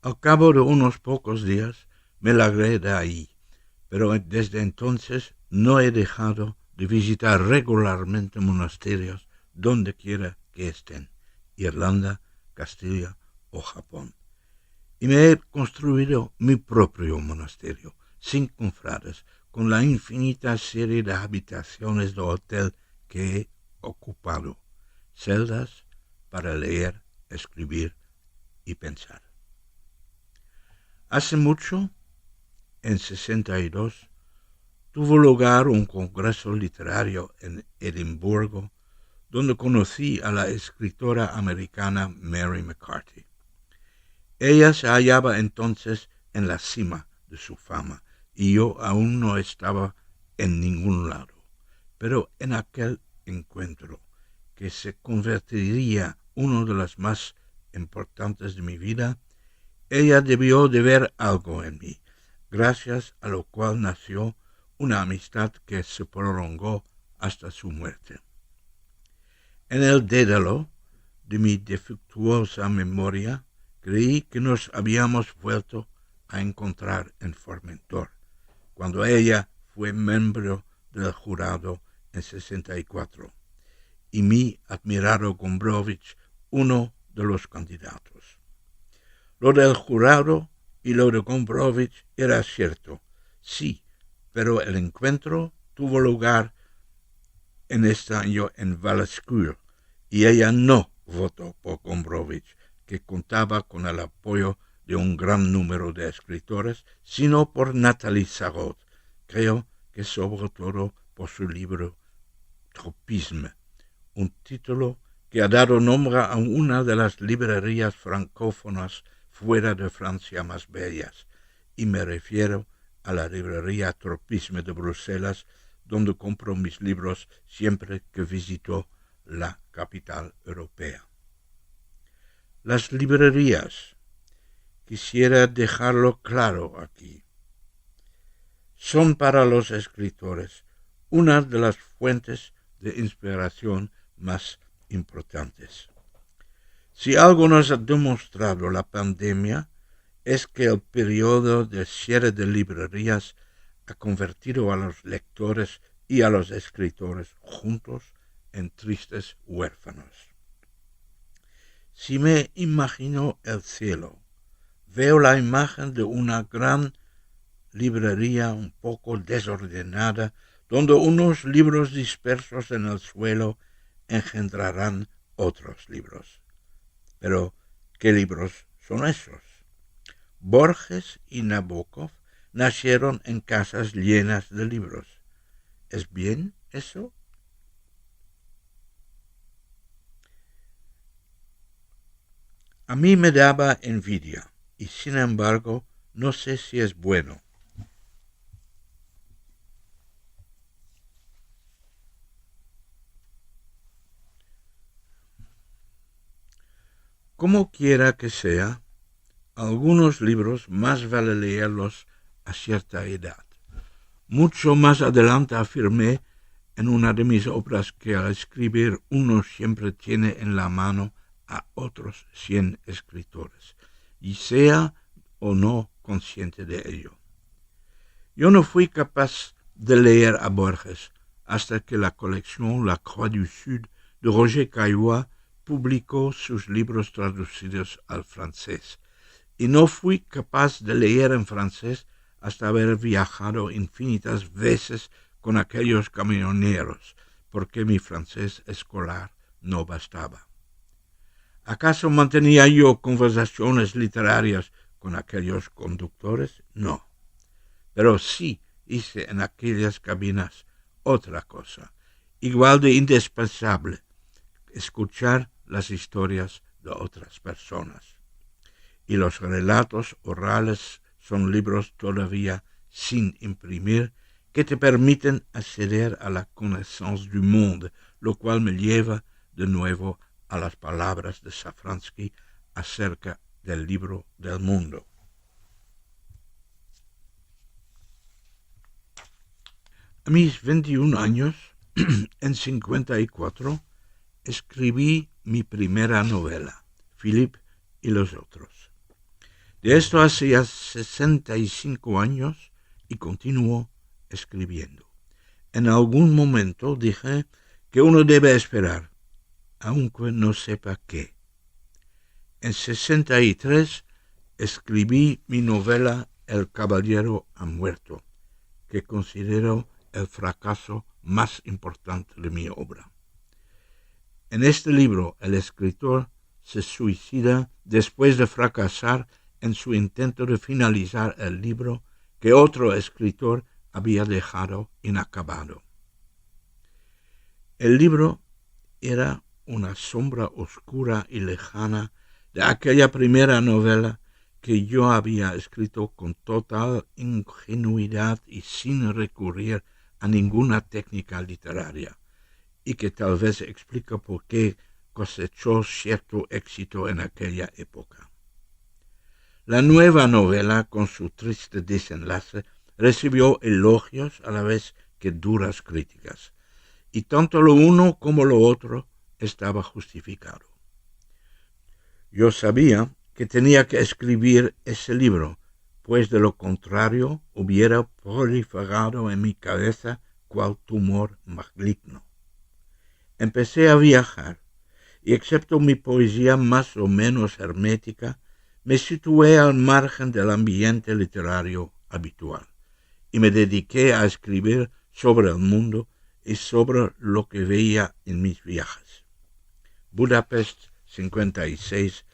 Al cabo de unos pocos días, me largué de ahí, pero desde entonces no he dejado de visitar regularmente monasterios donde quiera que estén, Irlanda, Castilla o Japón. Y me he construido mi propio monasterio, sin cofrades, con la infinita serie de habitaciones de hotel que he ocupado, celdas para leer, escribir y pensar. Hace mucho, en 62, tuvo lugar un congreso literario en Edimburgo, donde conocí a la escritora americana Mary McCarthy. Ella se hallaba entonces en la cima de su fama, y yo aún no estaba en ningún lado. Pero en aquel encuentro, que se convertiría uno de los más importantes de mi vida, ella debió de ver algo en mí, gracias a lo cual nació una amistad que se prolongó hasta su muerte. En el dédalo de mi defectuosa memoria, creí que nos habíamos vuelto a encontrar en Formentor, cuando ella fue miembro del jurado en 64, y mi admirado Gombrowicz uno de los candidatos. Lo del jurado y lo de Gombrowicz era cierto, sí, pero el encuentro tuvo lugar en este año en Valescure, y ella no votó por Gombrowicz, que contaba con el apoyo de un gran número de escritores, sino por Nathalie Sarraute, creo que sobre todo por su libro Tropisme, un título que ha dado nombre a una de las librerías francófonas fuera de Francia más bellas, y me refiero a la librería Tropisme de Bruselas, donde compro mis libros siempre que visito la capital europea. Las librerías, quisiera dejarlo claro aquí, son para los escritores una de las fuentes de inspiración más importantes. Si algo nos ha demostrado la pandemia, es que el periodo de cierre de librerías ha convertido a los lectores y a los escritores juntos en tristes huérfanos. Si me imagino el cielo, veo la imagen de una gran librería un poco desordenada, donde unos libros dispersos en el suelo engendrarán otros libros. Pero, ¿qué libros son esos? Borges y Nabokov nacieron en casas llenas de libros. ¿Es bien eso? A mí me daba envidia y, sin embargo, no sé si es bueno. Como quiera que sea, algunos libros más vale leerlos a cierta edad. Mucho más adelante afirmé en una de mis obras que al escribir uno siempre tiene en la mano a otros 100 escritores, y sea o no consciente de ello. Yo no fui capaz de leer a Borges hasta que la colección La Croix du Sud de Roger Caillois publicó sus libros traducidos al francés, y no fui capaz de leer en francés hasta haber viajado infinitas veces con aquellos camioneros, porque mi francés escolar no bastaba. ¿Acaso mantenía yo conversaciones literarias con aquellos conductores? No. Pero sí hice en aquellas cabinas otra cosa, igual de indispensable, escuchar las historias de otras personas. Y los relatos orales son libros todavía sin imprimir que te permiten acceder a la connaissance du monde, lo cual me lleva de nuevo a las palabras de Safransky acerca del libro del mundo. A mis 21 años, en 54, escribí mi primera novela, Philippe y los otros. De esto hacía 65 años y continuó escribiendo. En algún momento dije que uno debe esperar, aunque no sepa qué. En 63 escribí mi novela El caballero ha muerto, que considero el fracaso más importante de mi obra. En este libro, el escritor se suicida después de fracasar en su intento de finalizar el libro que otro escritor había dejado inacabado. El libro era una sombra oscura y lejana de aquella primera novela que yo había escrito con total ingenuidad y sin recurrir a ninguna técnica literaria, y que tal vez explica por qué cosechó cierto éxito en aquella época. La nueva novela, con su triste desenlace, recibió elogios a la vez que duras críticas, y tanto lo uno como lo otro estaba justificado. Yo sabía que tenía que escribir ese libro, pues de lo contrario hubiera proliferado en mi cabeza cual tumor maligno. Empecé a viajar, y excepto mi poesía más o menos hermética, me situé al margen del ambiente literario habitual, y me dediqué a escribir sobre el mundo y sobre lo que veía en mis viajes. Budapest, 56,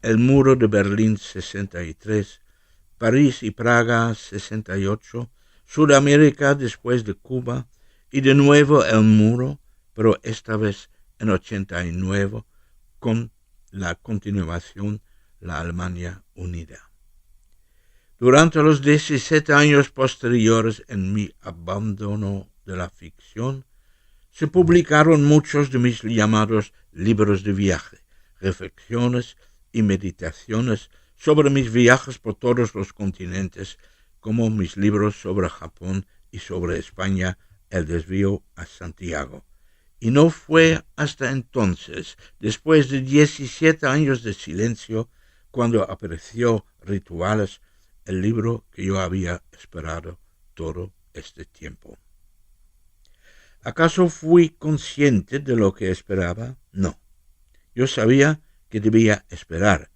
el muro de Berlín, 63, París y Praga, 68, Sudamérica después de Cuba, y de nuevo el muro, pero esta vez en 89, con la continuación la Alemania unida. Durante los 17 años posteriores en mi abandono de la ficción, se publicaron muchos de mis llamados libros de viaje, reflexiones y meditaciones sobre mis viajes por todos los continentes, como mis libros sobre Japón y sobre España, El desvío a Santiago. Y no fue hasta entonces, después de 17 años de silencio, cuando apareció Rituales, el libro que yo había esperado todo este tiempo. ¿Acaso fui consciente de lo que esperaba? No. Yo sabía que debía esperar,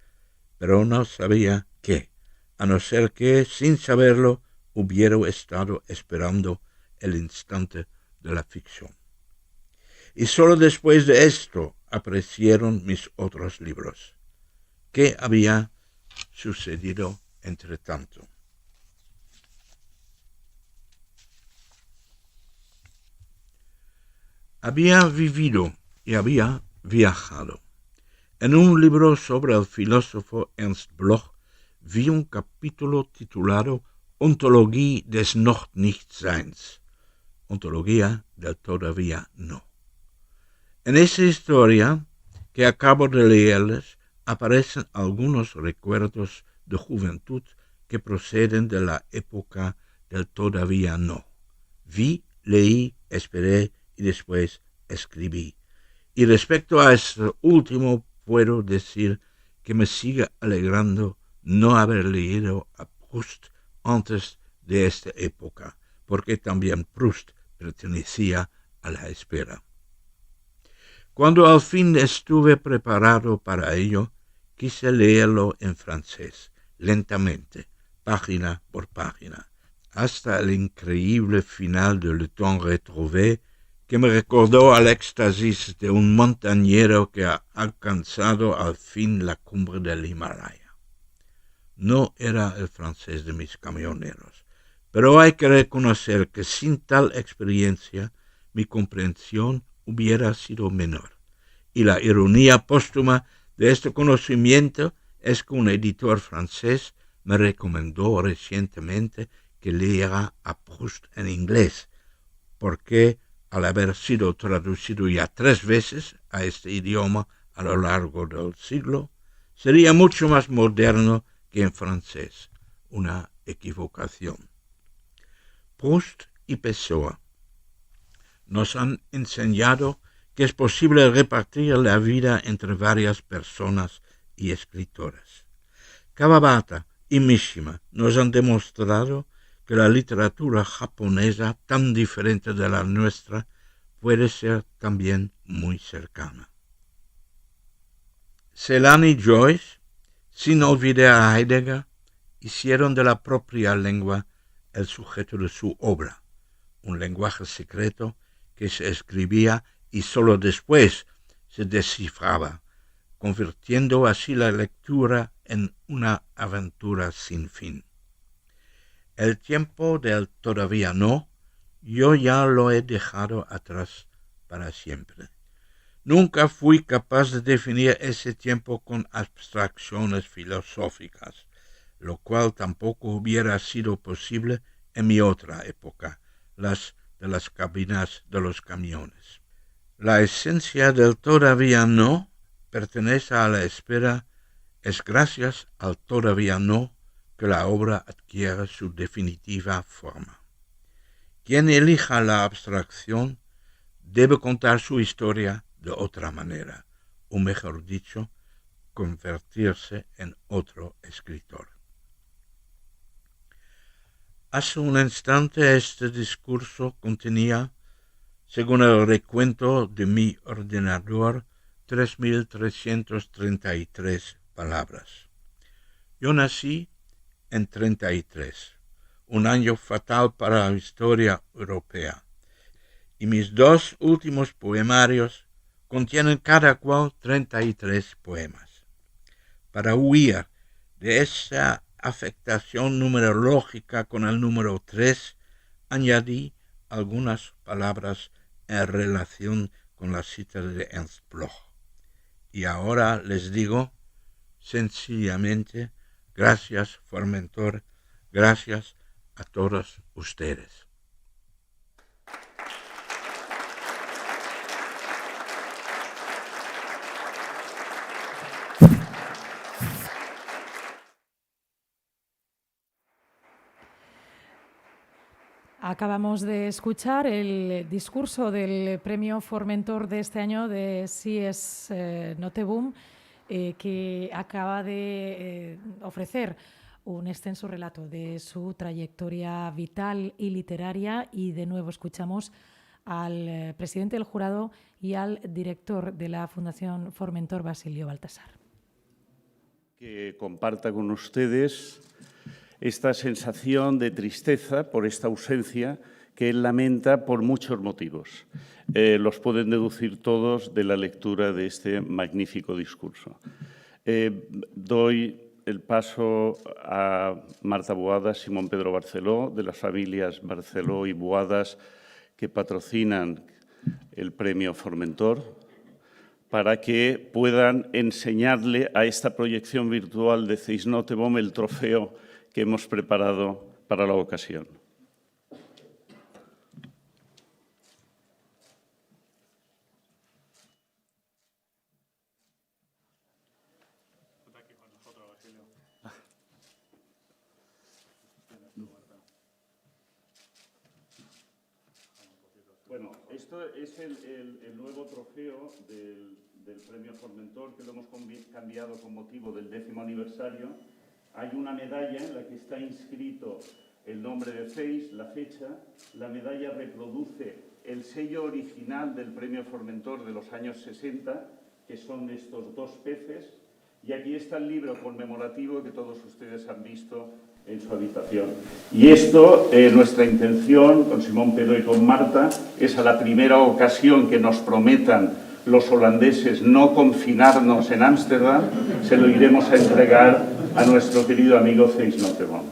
pero no sabía qué, a no ser que, sin saberlo, hubiera estado esperando el instante de la ficción. Y solo después de esto aparecieron mis otros libros. ¿Qué había sucedido entre tanto? Había vivido y había viajado. En un libro sobre el filósofo Ernst Bloch vi un capítulo titulado Ontologie des Noch-Nicht-Seins, ontología del todavía no. En esa historia que acabo de leerles aparecen algunos recuerdos de juventud que proceden de la época del todavía no. Vi, leí, esperé y después escribí. Y respecto a este último puedo decir que me sigue alegrando no haber leído a Proust antes de esta época, porque también Proust pertenecía a la espera. Cuando al fin estuve preparado para ello, quise leerlo en francés, lentamente, página por página, hasta el increíble final de Le Temps Retrouvé, que me recordó al éxtasis de un montañero que ha alcanzado al fin la cumbre del Himalaya. No era el francés de mis camioneros, pero hay que reconocer que sin tal experiencia mi comprensión hubiera sido menor. Y la ironía póstuma de este conocimiento es que un editor francés me recomendó recientemente que leyera a Proust en inglés, porque al haber sido traducido ya 3 veces a este idioma a lo largo del siglo, sería mucho más moderno que en francés. Una equivocación. Proust y Pessoa nos han enseñado que es posible repartir la vida entre varias personas y escritores. Kawabata y Mishima nos han demostrado que la literatura japonesa, tan diferente de la nuestra, puede ser también muy cercana. Celan y Joyce, sin olvidar a Heidegger, hicieron de la propia lengua el sujeto de su obra, un lenguaje secreto que se escribía y solo después se descifraba, convirtiendo así la lectura en una aventura sin fin. El tiempo del todavía no, yo ya lo he dejado atrás para siempre. Nunca fui capaz de definir ese tiempo con abstracciones filosóficas, lo cual tampoco hubiera sido posible en mi otra época, las de las cabinas de los camiones. La esencia del todavía no pertenece a la espera, es gracias al todavía no que la obra adquiere su definitiva forma. Quien elija la abstracción debe contar su historia de otra manera, o mejor dicho, convertirse en otro escritor. Hace un instante este discurso contenía, según el recuento de mi ordenador, 3.333 palabras. Yo nací en 33, un año fatal para la historia europea, y mis 2 últimos poemarios contienen cada cual 33 poemas. Para huir de esa afectación numerológica con el número 3, añadí algunas palabras en relación con la cita de Ernst Bloch. Y ahora les digo, sencillamente, gracias Formentor, gracias a todos ustedes. Acabamos de escuchar el discurso del premio Formentor de este año de C.S. Nottebohm, que acaba de ofrecer un extenso relato de su trayectoria vital y literaria, y de nuevo escuchamos al presidente del jurado y al director de la Fundación Formentor, Basilio Baltasar. Que comparta con ustedes esta sensación de tristeza por esta ausencia que él lamenta por muchos motivos. Los pueden deducir todos de la lectura de este magnífico discurso. Doy el paso a Marta Boadas, Simón Pedro Barceló, de las familias Barceló y Boadas que patrocinan el premio Formentor, para que puedan enseñarle a esta proyección virtual de Ceis Nottebohm el trofeo que hemos preparado para la ocasión. Bueno, esto es el nuevo trofeo del premio Formentor, que lo hemos cambiado con motivo del 10º aniversario. Hay una medalla en la que está inscrito el nombre de Ceis, la fecha. La medalla reproduce el sello original del premio Formentor de los años 60, que son estos dos peces. Y aquí está el libro conmemorativo que todos ustedes han visto en su habitación. Y esto, nuestra intención con Simón Pedro y con Marta, es a la primera ocasión que nos prometan los holandeses no confinarnos en Ámsterdam, se lo iremos a entregar a nuestro querido amigo Ceis Nottebohm.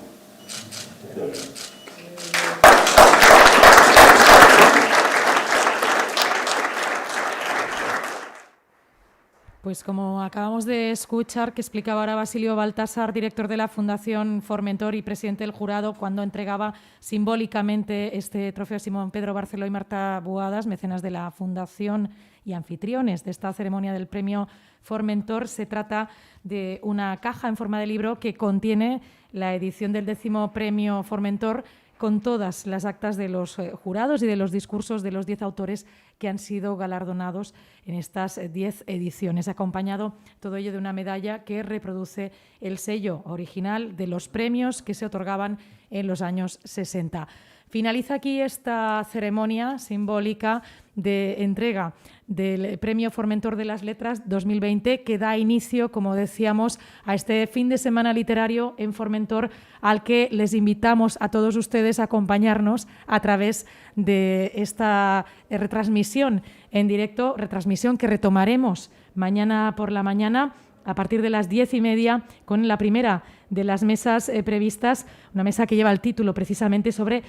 Pues como acabamos de escuchar, que explicaba ahora Basilio Baltasar, director de la Fundación Formentor y presidente del jurado, cuando entregaba simbólicamente este trofeo a Simón Pedro Barceló y Marta Boadas, mecenas de la Fundación y anfitriones de esta ceremonia del premio Formentor. Se trata de una caja en forma de libro que contiene la edición del 10º premio Formentor, con todas las actas de los jurados y de los discursos de los 10 autores que han sido galardonados en estas 10 ediciones, acompañado todo ello de una medalla que reproduce el sello original de los premios que se otorgaban en los años 60. Finaliza aquí esta ceremonia simbólica de entrega del Premio Formentor de las Letras 2020, que da inicio, como decíamos, a este fin de semana literario en Formentor, al que les invitamos a todos ustedes a acompañarnos a través de esta retransmisión en directo, retransmisión que retomaremos mañana por la mañana a partir de las 10:30 con la primera de las mesas previstas, una mesa que lleva el título precisamente sobre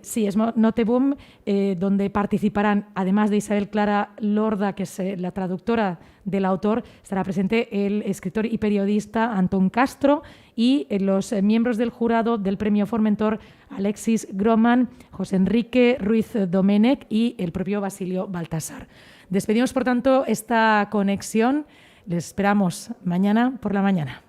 Ceis Nottebohm, donde participarán, además de Isabel Clara Lorda, que es la traductora del autor, estará presente el escritor y periodista Antón Castro y los miembros del jurado del Premio Formentor, Alexis Groman, José Enrique Ruiz Domenech y el propio Basilio Baltasar. Despedimos, por tanto, esta conexión. Les esperamos mañana por la mañana.